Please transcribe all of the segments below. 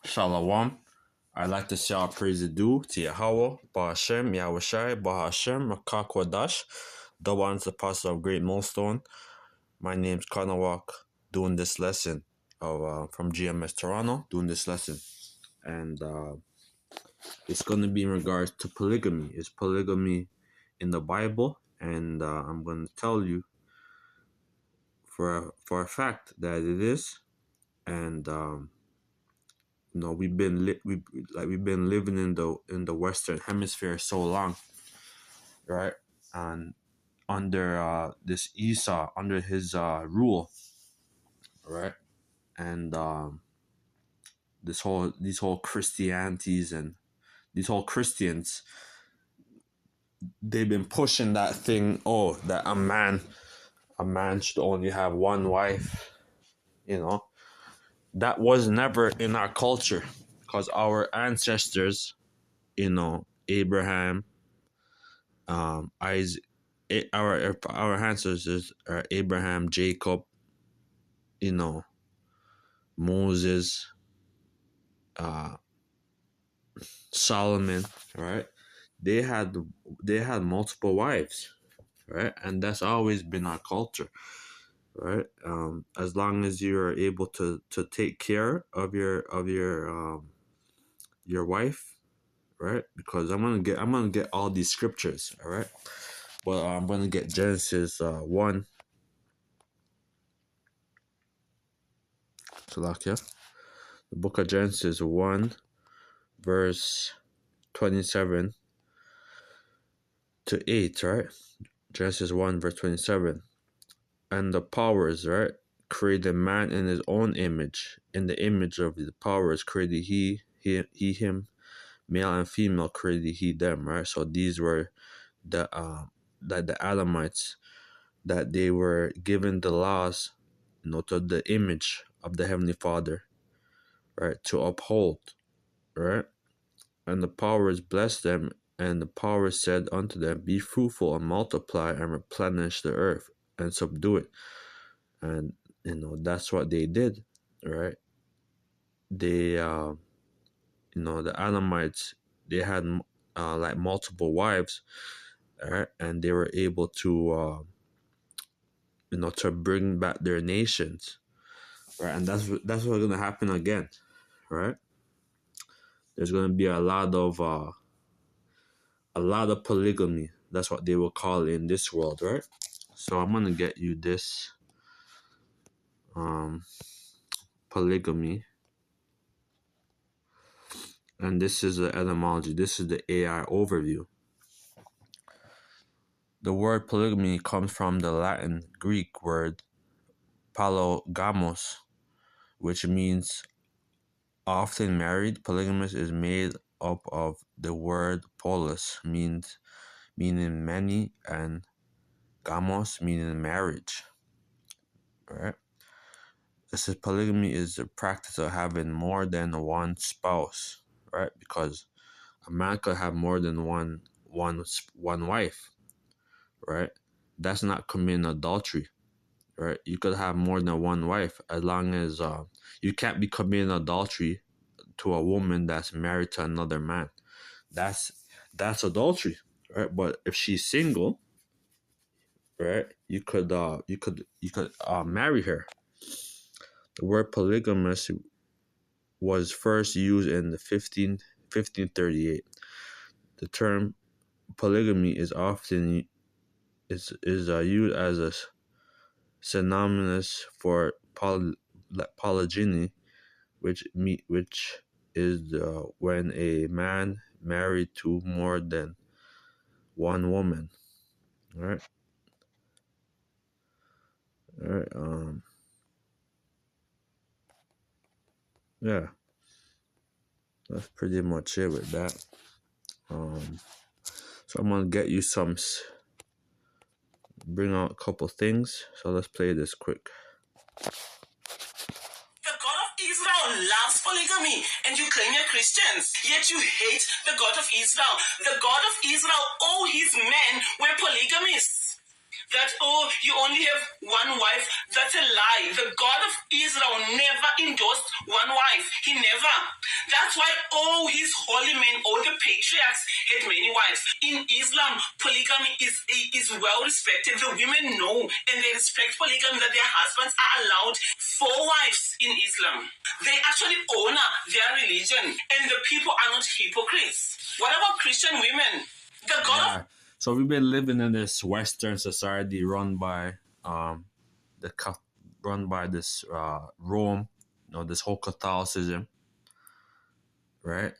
Shalom. I'd like to say our praise is due to Yahweh, Bahashem, Yahushai, Bahashem, Makakwadash, the one's the pastor of Great Millstone. My name's Connor Walk, doing this lesson from GMS Toronto, doing this lesson. And it's going to be in regards to polygamy. Is polygamy in the Bible? And I'm going to tell you for a fact that it is. And we've been living in the Western Hemisphere so long, right? And under this Esau, under his rule, right? And these whole Christianities and these whole Christians, they've been pushing that thing. Oh, that a man should only have one wife. That was never in our culture, because our ancestors, Abraham, Isaac, our ancestors are Abraham, Jacob, Moses, Solomon, right? They had multiple wives, right? And that's always been our culture, right? As long as you are able to take care of your wife, right? Because I'm gonna get all these scriptures, all right? But I'm gonna get Genesis 1. Salakia. The book of Genesis 1, verse 27 to 8, right? Genesis 1, verse 27. And the powers, right, created man in his own image. In the image of the powers created he him, male and female created he them, right? So these were the Adamites, that they were given the laws, to the image of the Heavenly Father, right, to uphold, right? And the powers blessed them, and the powers said unto them, be fruitful and multiply and replenish the earth and subdue it. And that's what they did, right? They the Adamites, they had like multiple wives, right? And they were able to to bring back their nations, right? And that's what's gonna happen again, right? There's gonna be a lot of polygamy. That's what they will call it in this world, right? So I'm gonna get you this polygamy, and this is the etymology. This is the AI overview. The word polygamy comes from the Latin Greek word polygamos, which means often married. Polygamous is made up of the word polis, meaning many, and gamos, meaning marriage. Right? It says polygamy is the practice of having more than one spouse, right? Because a man could have more than one wife, right? That's not committing adultery, right? You could have more than one wife, as long as you can't be committing adultery to a woman that's married to another man. That's adultery, right? But if she's single, right, you could marry her. The word polygamous was first used in the 1538. The term polygamy is often used as a synonymous for polygyny, which is when a man married to more than one woman. All right. Yeah, that's pretty much it with that. So I'm gonna get you bring out a couple things. So let's play this quick. The God of Israel loves polygamy, and you claim you're Christians, yet you hate the God of Israel. The God of Israel, all his men were polygamists. that, oh, you only have one wife. That's a lie. The God of Israel never endorsed one wife. He never. That's why all his holy men, all the patriarchs had many wives. In Islam, polygamy is well respected. The women know and they respect polygamy, that their husbands are allowed 4 wives in Islam. They actually honor their religion and the people are not hypocrites. What about Christian women? The God of So we've been living in this Western society run by this Rome, this whole Catholicism, right?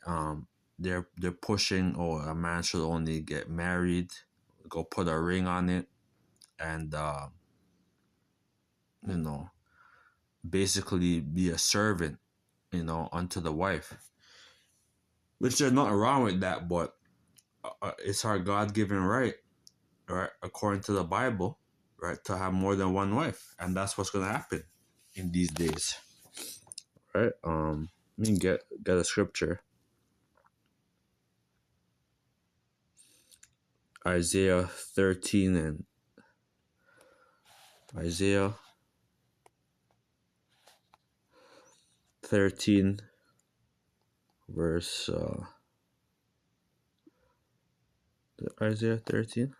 They're pushing, oh, a man should only get married, go put a ring on it, and basically be a servant, unto the wife. Which there's nothing wrong with that, but it's our God-given right, according to the Bible, right, to have more than one wife, and that's what's going to happen in these days, right? Let me get a scripture. Isaiah 13 verse Isaiah 13.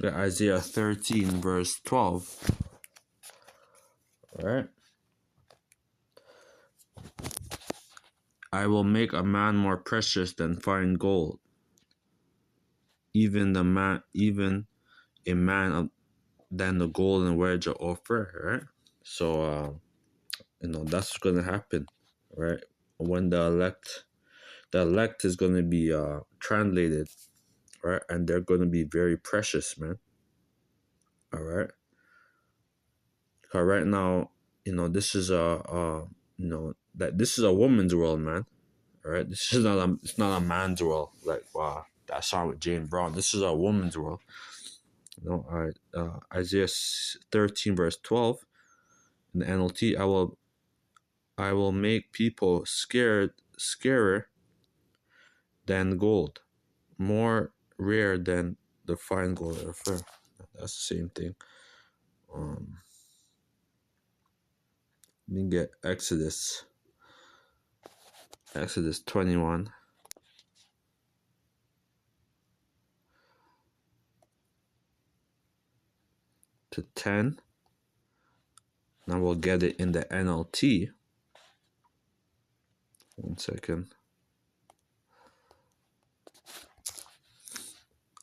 Isaiah 13 verse 12. All right. I will make a man more precious than fine gold, even a man than the golden wedge of Ophir, right? So that's gonna happen, right? When the elect is gonna be translated, right? And they're gonna be very precious, man. All right. Because right now, this is this is a woman's world, man. All right. This is it's not a man's world. Like, wow, that song with Jane Brown. This is a woman's world. All right. Isaiah 13 verse 12 in the NLT. I will make people scarier than gold, more rare than the fine gold of Ophir. That's the same thing. Let me get Exodus 21 to 10. Now we'll get it in the NLT. One second.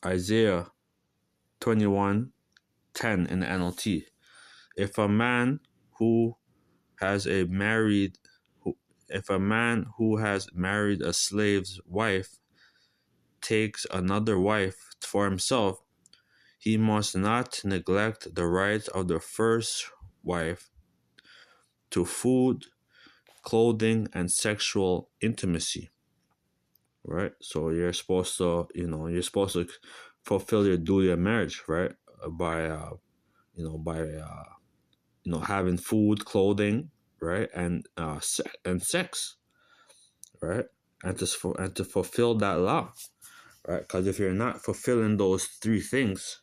Isaiah 21:10 in the NLT. If a man who has married a slave's wife takes another wife for himself, he must not neglect the rights of the first wife to food, clothing, and sexual intimacy. Right? So you're supposed to, fulfill your duty of marriage, right? By having food, clothing, right, and sex, right, and to fulfill that law, right? Because if you're not fulfilling those 3 things,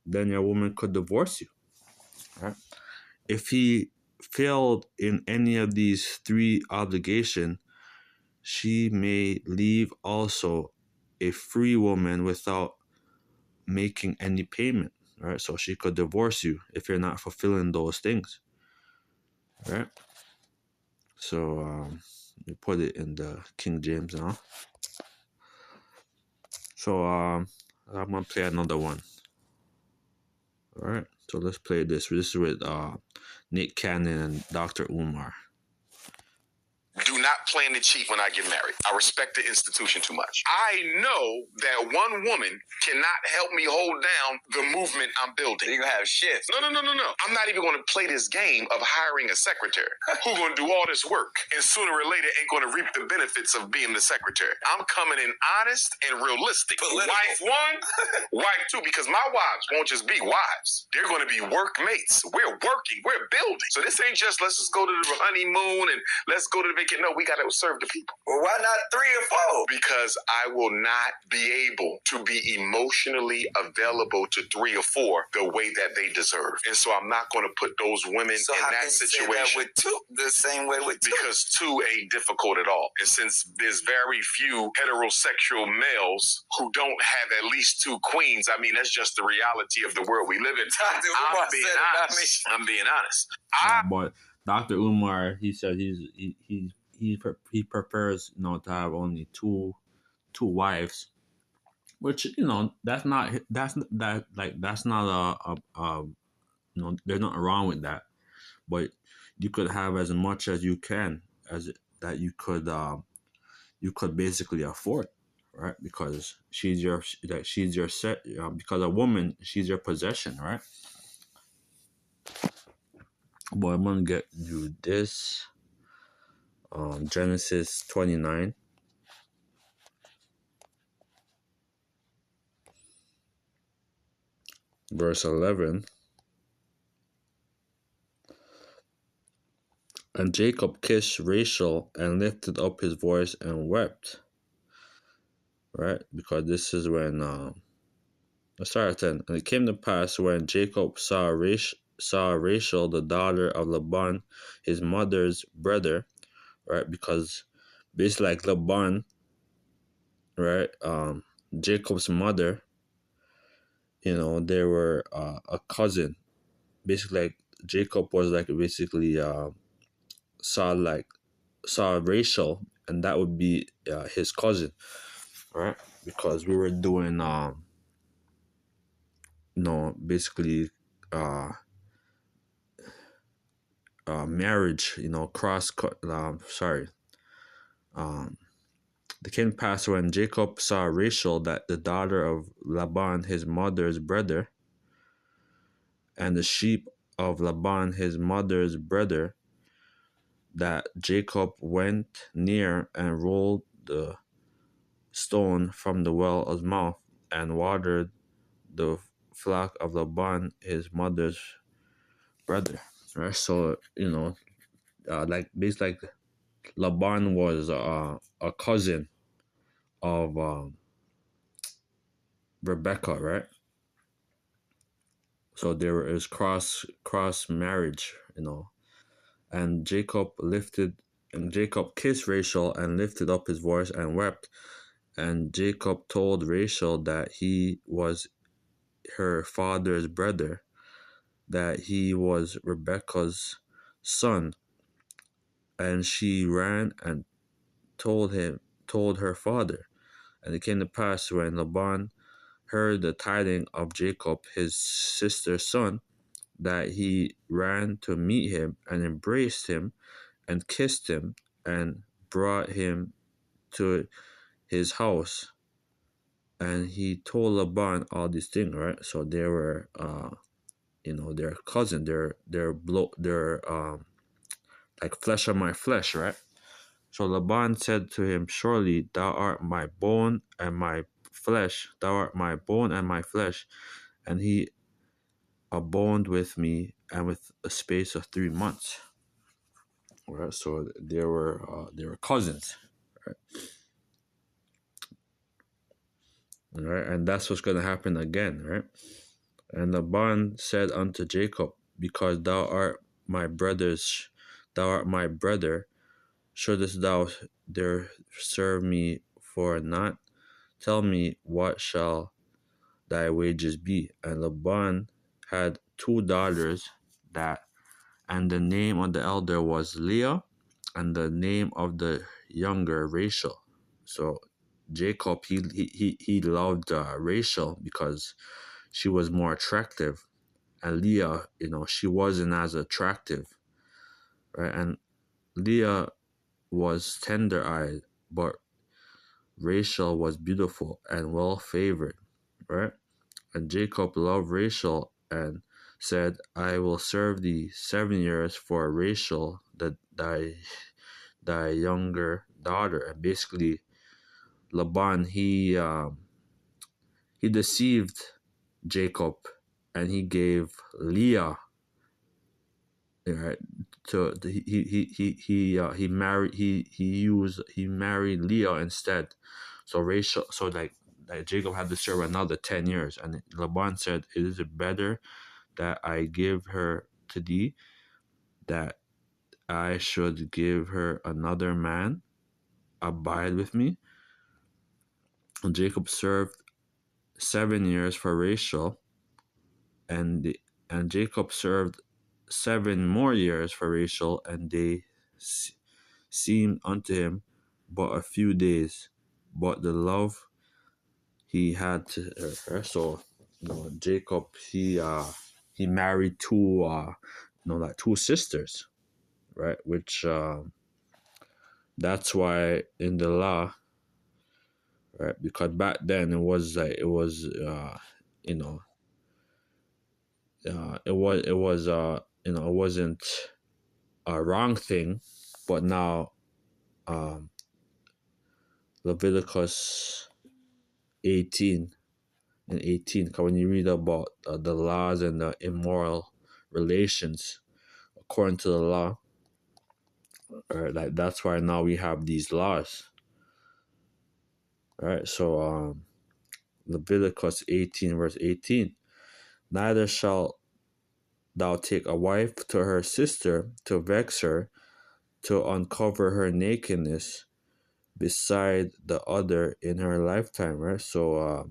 then your woman could divorce you, right? If he failed in any of these 3 obligations, she may leave also a free woman without making any payment, right? So she could divorce you if you're not fulfilling those things, right? So you put it in the King James now. So I'm gonna play another one. All right. So let's play this. This is with Nick Cannon and Dr. Umar. Do not plan to cheat when I get married. I respect the institution too much. I know that one woman cannot help me hold down the movement I'm building. You're going to have shifts. No. I'm not even going to play this game of hiring a secretary who's going to do all this work and sooner or later ain't going to reap the benefits of being the secretary. I'm coming in honest and realistic. Political. Wife 1, wife 2, because my wives won't just be wives. They're going to be workmates. We're working. We're building. So this ain't just let's just go to the honeymoon and let's go to the vacation. No, we got to serve the people. Well, why not 3 or 4? Because I will not be able to be emotionally available to 3 or 4 the way that they deserve. And so I'm not going to put those women in that situation. That with 2, the same way with 2? Because 2 ain't difficult at all. And since there's very few heterosexual males who don't have at least 2 queens, I mean, that's just the reality of the world we live in. I'm being honest. But Dr. Umar, he said he prefers to have only two wives, which that's not there's nothing wrong with that, but you could have as much as you can as that you could basically afford, right? Because she's your set, because a woman, she's your possession, right? But I'm gonna get you this. Genesis 29. Verse 11. And Jacob kissed Rachel and lifted up his voice and wept. Right? Because this is when let's start at 10. And it came to pass when Jacob saw Rachel, the daughter of Laban, his mother's brother, right? Because basically like Laban, right? Jacob's mother, they were a cousin. Basically, like Jacob was like basically saw Rachel, and that would be his cousin, right? Because we were doing basically marriage, cross sorry. The king passed when Jacob saw Rachel, that the daughter of Laban, his mother's brother, and the sheep of Laban, his mother's brother, that Jacob went near and rolled the stone from the well's mouth and watered the flock of Laban, his mother's brother. Right? So, like basically like Laban was a cousin of Rebecca, right? So there is cross marriage, and Jacob kissed Rachel and lifted up his voice and wept. And Jacob told Rachel that he was her father's brother, that he was Rebekah's son. And she ran and told her father. And it came to pass when Laban heard the tidings of Jacob, his sister's son, that he ran to meet him and embraced him and kissed him and brought him to his house. And he told Laban all these things, right? So they were, their cousin, they're like flesh of my flesh, right? So Laban said to him, surely thou art my bone and my flesh. Thou art my bone and my flesh. And he abode with me, and with a space of 3 months. Right? So they were cousins. Right? Right? And that's what's going to happen again, right? And Laban said unto Jacob, because thou art my brother, shouldest thou there serve me for naught? Tell me, what shall thy wages be? And Laban had 2 daughters, and the name of the elder was Leah, and the name of the younger Rachel. So Jacob, he loved Rachel because she was more attractive, and Leah, she wasn't as attractive, right? And Leah was tender-eyed, but Rachel was beautiful and well-favored, right? And Jacob loved Rachel and said, I will serve thee 7 years for Rachel, thy younger daughter. And basically, Laban, he deceived Jacob, and he gave Leah right? So he married Leah instead. So Rachel, so like Jacob had to serve another 10 years, and Laban said, "It is better that I give her to thee, that I should give her another man abide with me." And Jacob served 7 years for Rachel, and Jacob served 7 more years for Rachel, and they seemed unto him but a few days, but the love he had to her. So, Jacob, he married two sisters, right? Which that's why in the law, right? Because back then you know it wasn't a wrong thing, but now um, Leviticus 18 and 18. Because when you read about the laws and the immoral relations according to the law, right? Like that's why now we have these laws, right? So Leviticus 18 verse 18. Neither shalt thou take a wife to her sister to vex her, to uncover her nakedness beside the other in her lifetime, right? So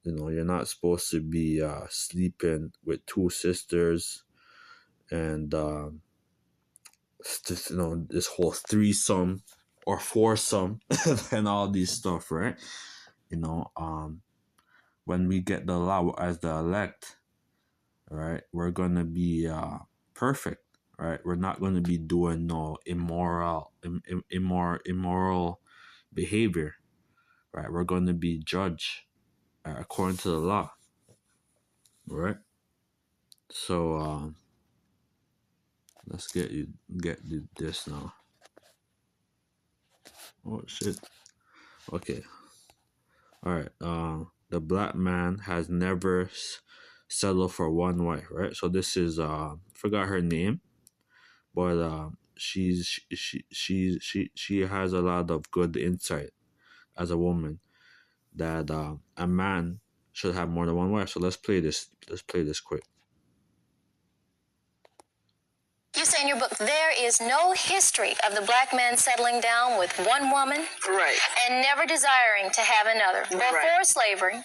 you're not supposed to be sleeping with two sisters, and this whole threesome or foursome and all these stuff, right? When we get the law as the elect, right, we're gonna be perfect, right? We're not gonna be doing no immoral behavior, right? We're gonna be judged according to the law, right? So let's get this now. Oh shit. Okay. All right. The black man has never settled for one wife, right? So this is forgot her name, but she has a lot of good insight as a woman that a man should have more than one wife. So let's play this. Let's play this quick. You say in your book there is no history of the black man settling down with one woman, right, and never desiring to have another, before slavery,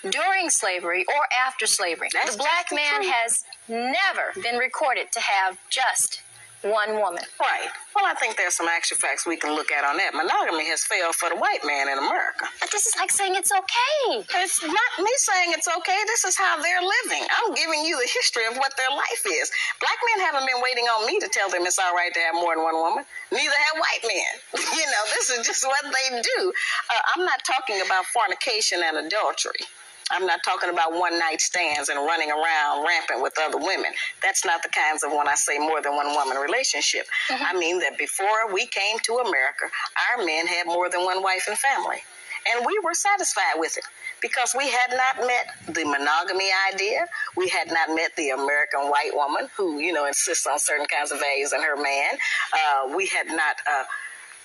during slavery, or after slavery. The black man has never been recorded to have just one woman. Right. Well, I think there's some actual facts we can look at on that. Monogamy has failed for the white man in America. But this is like saying it's okay. It's not me saying it's okay. This is how they're living. I'm giving you the history of what their life is. Black men haven't been waiting on me to tell them it's all right to have more than one woman. Neither have white men. This is just what they do. I'm not talking about fornication and adultery. I'm not talking about one-night stands and running around rampant with other women. That's not the kinds of, when I say more than one woman relationship. Mm-hmm. I mean that before we came to America, our men had more than one wife and family. And we were satisfied with it because we had not met the monogamy idea. We had not met the American white woman who, insists on certain kinds of values in her man. We had not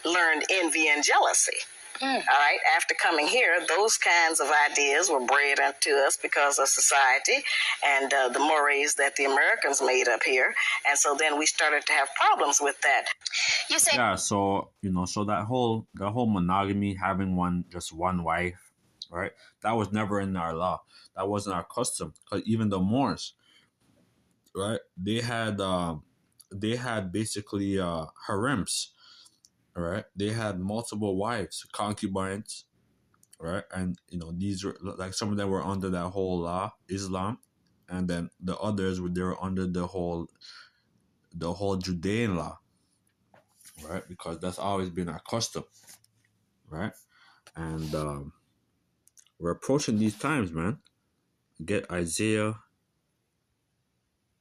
learned envy and jealousy. All right. After coming here, those kinds of ideas were bred into us because of society and the mores that the Americans made up here. And so then we started to have problems with that. You say, yeah. So so that whole monogamy, having just one wife, right? That was never in our law. That wasn't our custom. Because even the Moors, right? They had basically harems, right? They had multiple wives, concubines, right? And these were like some of them were under that whole law, Islam, and then the others they were under the whole Judean law, right? Because that's always been our custom, right? And we're approaching these times, man. Get Isaiah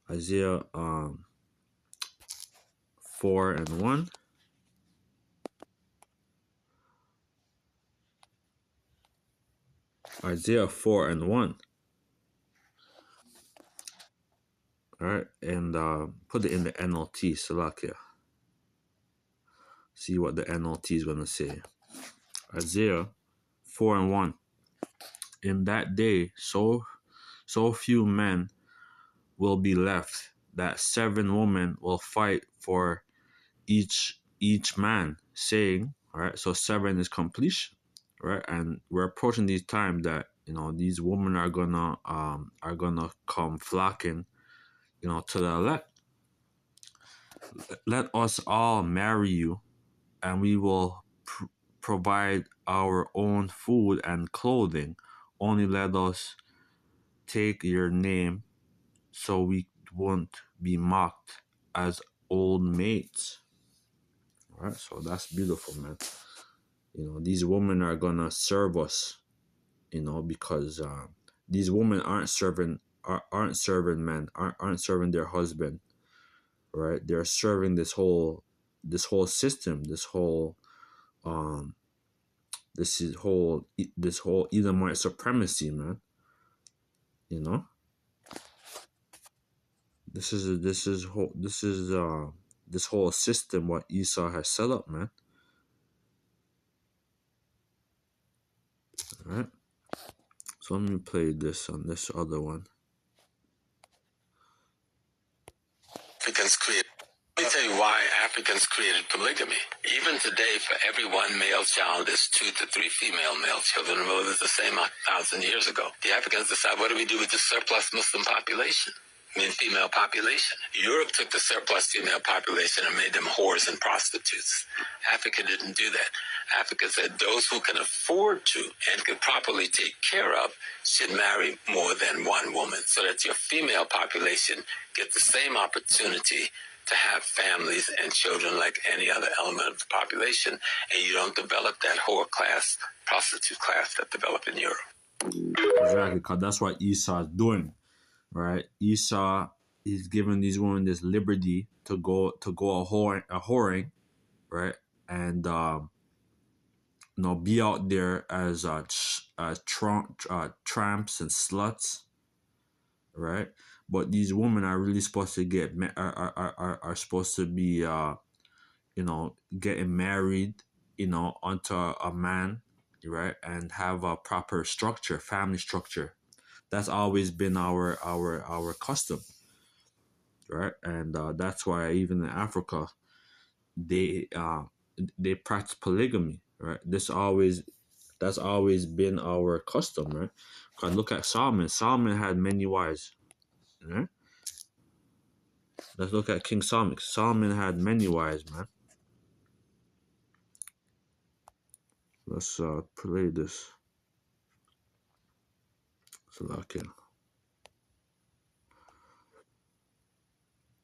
4:1. Isaiah 4:1. All right, and put it in the NLT, Salakia. See what the NLT is going to say. Isaiah 4:1. In that day, so few men will be left that 7 women will fight for each man, saying, all right, so 7 is completion, right? And we're approaching these times that these women are gonna come flocking, to the elect. Let us all marry you, and we will provide our own food and clothing. Only let us take your name, so we won't be mocked as old maids. All right, so that's beautiful, man. These women are gonna serve us, because these women aren't serving men, aren't serving their husband, right? They're serving this whole system, um this whole Edomite supremacy, man. You know, this whole system what Esau has set up, man. All right. So let me play this on this other one. Africans created. Let me tell you why Africans created polygamy. Even today, for every one male child, there's 2 to 3 female male children. Well, it's the same 1,000 years ago. The Africans decide, what do we do with the surplus Muslim population? Female population. Europe took the surplus female population and made them whores and prostitutes. Africa didn't do that. Africa said those who can afford to and can properly take care of should marry more than one woman, so that your female population gets the same opportunity to have families and children like any other element of the population, and you don't develop that whore class, prostitute class that developed in Europe. Exactly, because that's what Esau is doing, right? Esau is giving these women this liberty to go a whoring, right? And be out there as tramps and sluts, right? But these women are really supposed to are supposed to be getting married, onto a man, right? And have a proper structure, family structure. That's always been our custom, right? And that's why even in Africa, they practice polygamy, right? That's always been our custom, right? Cause look at Solomon. Solomon had many wives, right? Let's look at King Solomon. Solomon had many wives, man. Let's play this.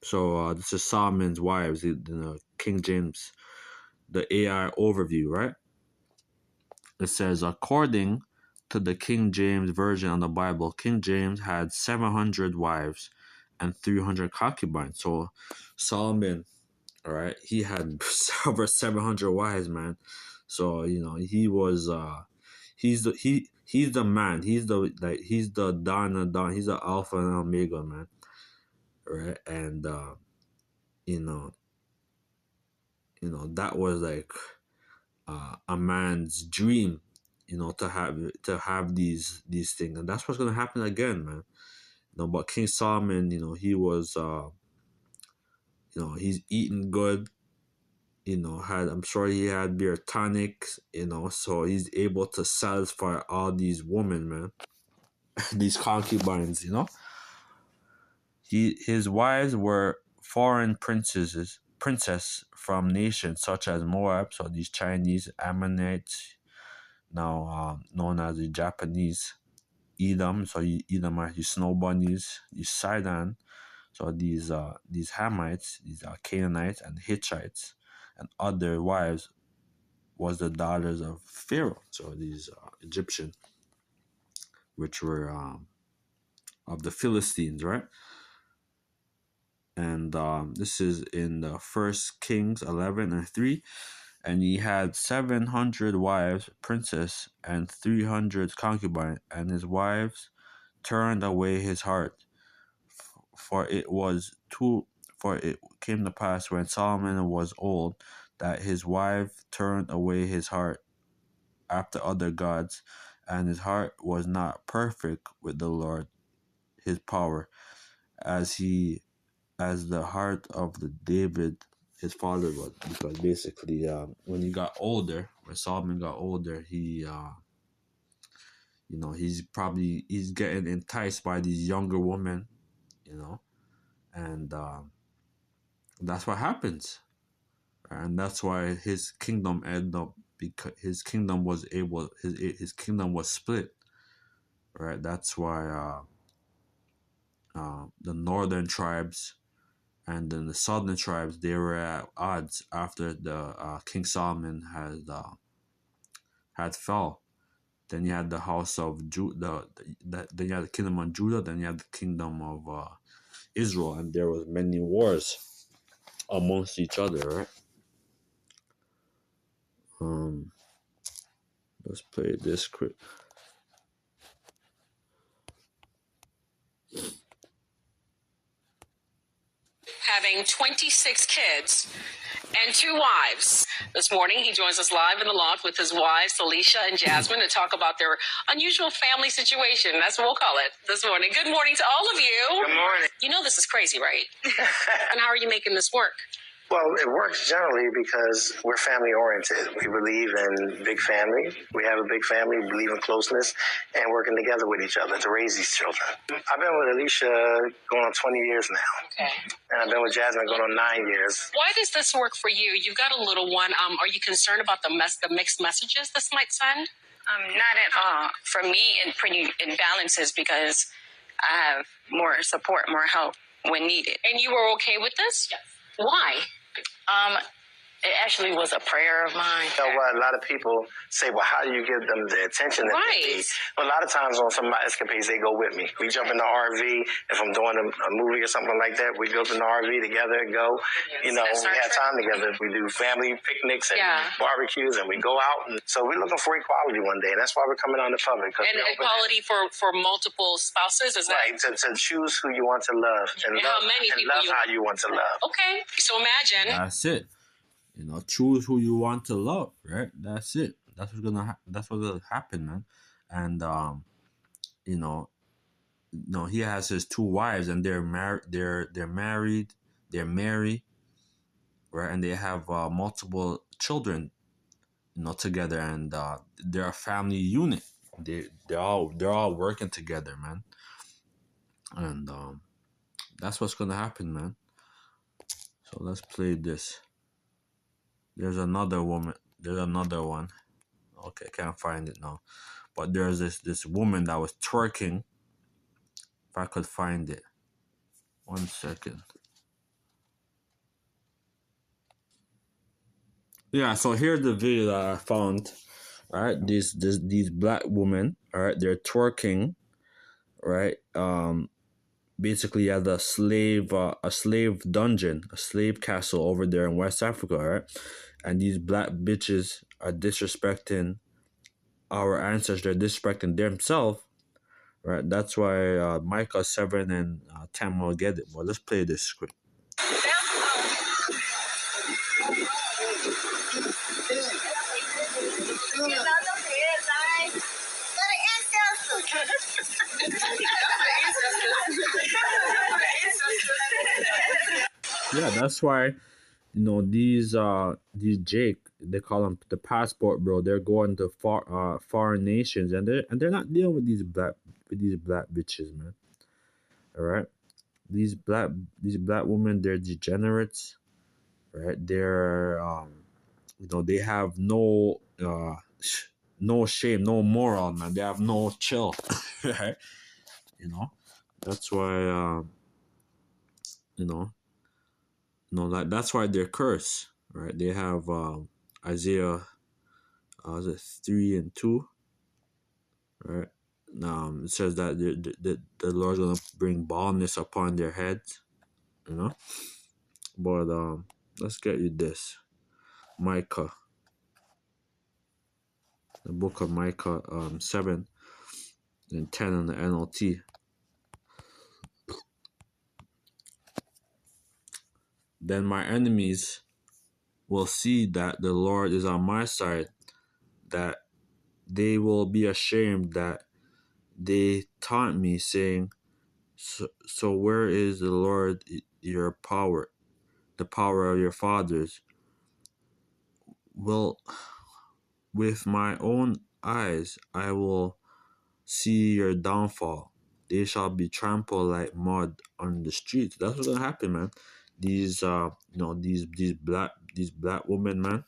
So this is Solomon's wives, King James, the AI overview, right? It says, according to the King James Version of the Bible, King James had 700 wives and 300 concubines. So Solomon, all right, he had over 700 wives, man. So he was he's the man. He's the Don and Don. He's the Alpha and Omega, man. Right, and that was like a man's dream, to have these things, and that's what's gonna happen again, man. But King Solomon, he was, he's eating good. I'm sure he had beer tonics, so he's able to satisfy all these women, man, these concubines, His wives were foreign princess from nations such as Moab, so these Chinese, Ammonites, now known as the Japanese, Edom, so Edom are these snow bunnies, these Sidon, so these Hamites, these Canaanites and Hittites, and other wives was the daughters of Pharaoh, so these Egyptian, which were of the Philistines, right? And this is in the 1 Kings 11:3. And he had 700 wives, princes, and 300 concubines, and his wives turned away his heart For it came to pass when Solomon was old that his wife turned away his heart after other gods, and his heart was not perfect with the Lord his power, as the heart of the David his father was. Because basically, when Solomon got older, he's getting enticed by these younger women, and that's what happens, and that's why his kingdom ended up, because his kingdom was split, right? That's why the northern tribes and then the southern tribes, they were at odds after the King Solomon had fell. Then you had the house of Judah, then you had the kingdom of Judah, then you had the kingdom of Israel, and there was many wars amongst each other, right? Let's play this quick. Having 26 kids and 2 wives. This morning, he joins us live in the loft with his wives, Alicia and Jasmine, to talk about their unusual family situation. That's what we'll call it this morning. Good morning to all of you. Good morning. You know this is crazy, right? And how are you making this work? Well, it works generally because we're family oriented. We believe in big family. We have a big family. We believe in closeness and working together with each other to raise these children. I've been with Alicia going on 20 years now. Okay. And I've been with Jasmine going on 9 years. Why does this work for you? You've got a little one. Are you concerned about the mixed messages this might send? Not at all. For me, it balances because I have more support, more help when needed. And you were okay with this? Yes. Why? It actually was a prayer of mine. You know what? A lot of people say, well, how do you give them the attention that they need? But a lot of times on some of my escapades, they go with me. We jump in the RV. If I'm doing a movie or something like that, we go in the RV together and go. Yes, we have time together. We do family picnics and barbecues, and we go out. And so we're looking for equality one day, and that's why we're coming on the public. And equality for multiple spouses? Is right, that to choose who you want to love. And how many people how you want to love. Okay, so imagine. That's it. Choose who you want to love, right? That's it. That's what's gonna happen, man. And he has his 2 wives, and they're married. They're married. They're married, right? And they have multiple children, together, and they're a family unit. They're all working together, man. And that's what's gonna happen, man. So let's play this. There's another woman. There's another one. Okay, can't find it now. But there's this woman that was twerking. If I could find it. 1 second. Yeah, so here's the video that I found. Right, these black women. All right, they're twerking. Right, basically at a slave dungeon, a slave castle over there in West Africa. Right, and these black bitches are disrespecting our ancestors. They're disrespecting themselves. Right, that's why Micah 7 and 10 will get it. Well, let's play this script. Yeah, that's why these Jake, they call them the passport bro. They're going to foreign nations, and they're not dealing with these black bitches, man. All right, these black women, they're degenerates, right? They're they have no shame, no moral, man. They have no chill, right? That's why that's why they're cursed, right? They have Isaiah, is it 3 and 2, right? It says that the Lord's gonna bring baldness upon their heads, But let's get you this, Micah, the book of Micah, 7 and 10 on the NLT. Then my enemies will see that the Lord is on my side, that they will be ashamed that they taunt me, saying, so where is the Lord your power, the power of your fathers? Well, with my own eyes I will see your downfall. They shall be trampled like mud on the streets. That's what's gonna happen, man. These these black women, man,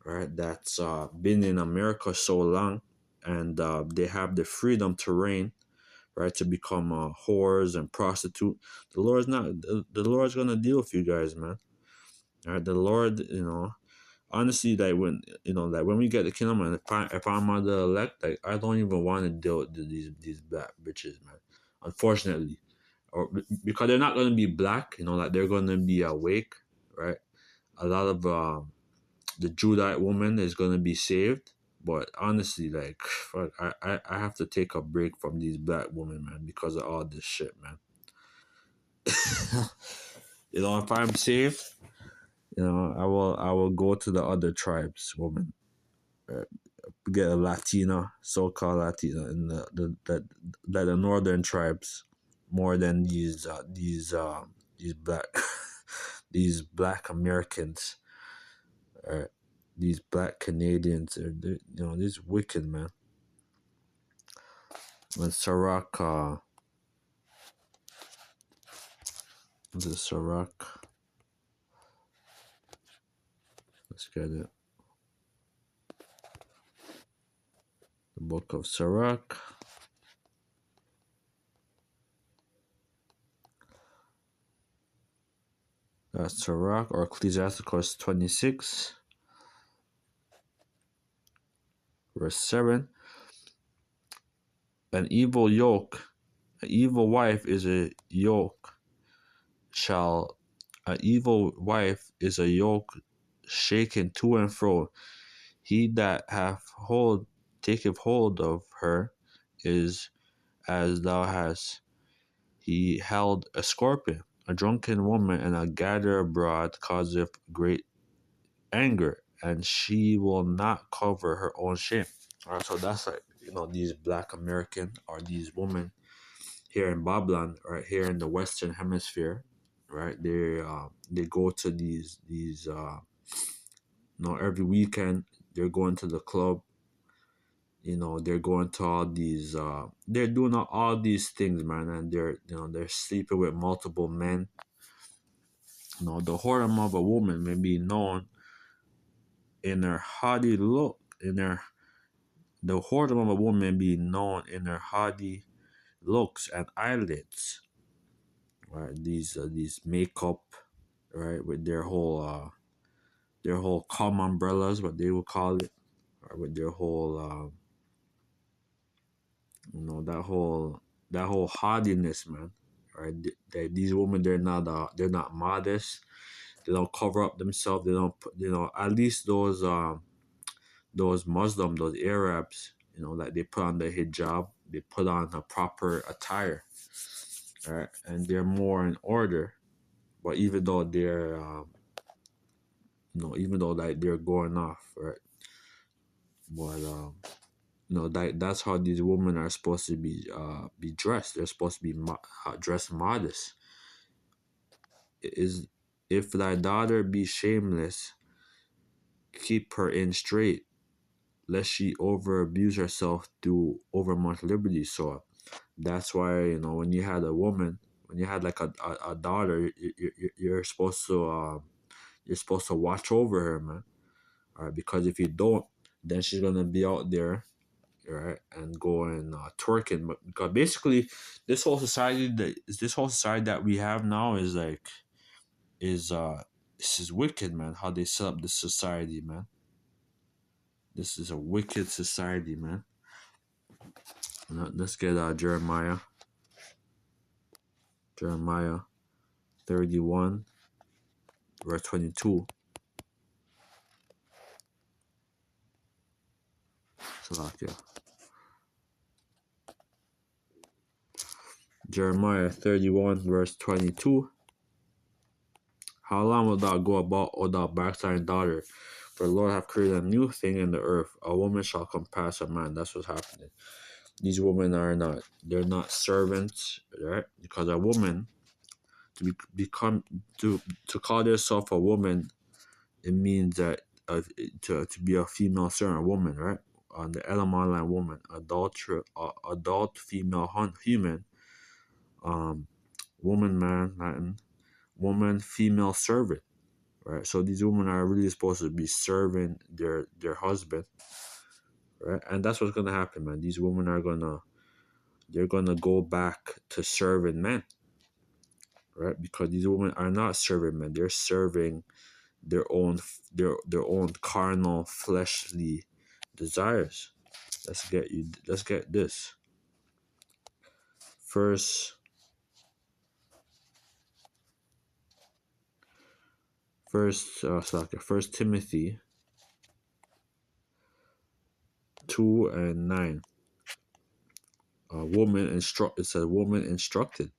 right? That's been in America so long, and they have the freedom to reign, right? To become whores and prostitute. The Lord's gonna deal with you guys, man. All right, the Lord, honestly, like when we get the kingdom, and if I'm on the elect, like I don't even want to deal with these black bitches, man. Unfortunately, or because they're not gonna be black, like they're gonna be awake, right? A lot of the Judite woman is gonna be saved, but honestly, like fuck, I have to take a break from these black women, man, because of all this shit, man. If I'm saved, I will go to the other tribes, woman. Get a Latina, so-called Latina, in the northern tribes, more than these black these black Americans, these black Canadians, these wicked, man. When Sirach, Sirach? Let's get it. The book of Sirach. That's Sirach, or Ecclesiasticus 26, verse 7. An evil wife is a yoke. An evil wife is a yoke shaken to and fro. He that taketh hold of her is as thou hast. He held a scorpion. A drunken woman and a gatherer abroad causeth great anger, and she will not cover her own shame. All right, so that's like these black American, or these women here in Babylon, right here in the Western Hemisphere, right? They go to these every weekend they're going to the club. They're going to all these they're doing all these things, man, and they're sleeping with multiple men. The whoredom of a woman may be known in her haughty look, the whoredom of a woman may be known in her haughty looks and eyelids, right? These makeup, right, with their whole calm umbrellas, what they would call it, right? With their whole that whole haughtiness, man, right? These women, they're not modest. They don't cover up themselves. They don't put, at least those Muslim, those Arabs, like they put on the hijab, they put on a proper attire, right? And they're more in order. But even though they're even though like they're going off, right? But that's how these women are supposed to be dressed. They're supposed to be dressed modest. Is If thy daughter be shameless, keep her in straight, lest she over abuse herself through overmuch liberty. So that's why when you had a woman, when you had like a daughter, you're supposed to watch over her, man. All right, because if you don't, then she's gonna be out there, right, and going twerking. But because basically, this whole society that we have now is like this is wicked, man. How they set up this society, man. This is a wicked society, man. Let's get Jeremiah 31, verse 22. Salakia. Jeremiah 31, verse 22. How long wilt thou go about, O thou backsliding daughter? For the Lord hath created a new thing in the earth. A woman shall compass a man. That's what's happening. These women are not, they're not servants, right? Because a woman, to call yourself a woman, it means that to be a female servant, a woman, right? On the Elamon line, woman, adult female human, woman, man, Latin, woman, female servant, right? So these women are really supposed to be serving their husband, right? And that's what's gonna happen, man. These women they're gonna go back to serving men, right? Because these women are not serving men; they're serving their own carnal, fleshly desires. Let's get this. First Timothy 2:9. It says woman instructed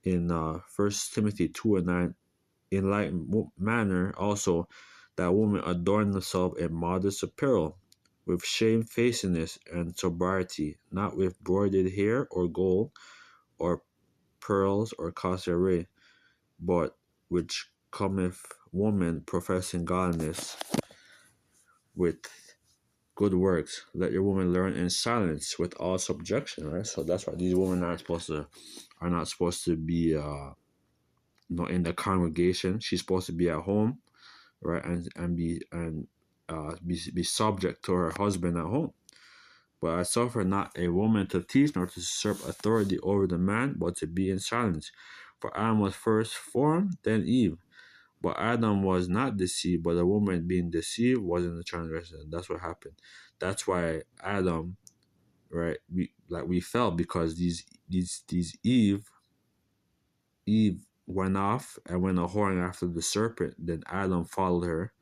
in 1 Timothy 2:9. In like manner also that woman adorn themselves in modest apparel, with shamefacedness and sobriety, not with broidered hair or gold or pearls or costly array, but which cometh woman professing godliness with good works. Let your woman learn in silence with all subjection, right? So that's why these women are not supposed to be in the congregation. She's supposed to be at home, right? Be subject to her husband at home. But I suffer not a woman to teach nor to usurp authority over the man, but to be in silence. For Adam was first formed, then Eve. But Adam was not deceived, but the woman being deceived was in the transgression. That's what happened. That's why Adam, right? We fell because these Eve went off and went a whoring after the serpent. Then Adam followed her,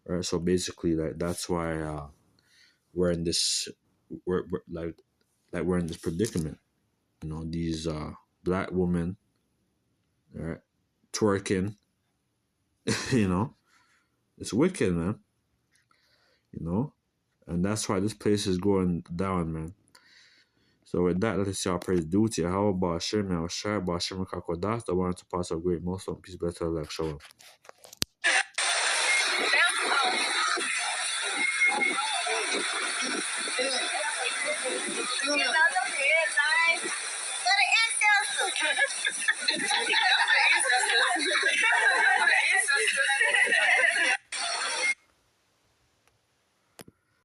right? So basically, that's why we're in this we're in this predicament. These black women, right, twerking. It's wicked, man. And that's why this place is going down, man. So with that, let us see our praise due to how about Hashem, our Shai, about Hashem Kakodas, the one to pass a great Muslim, peace, better, like show.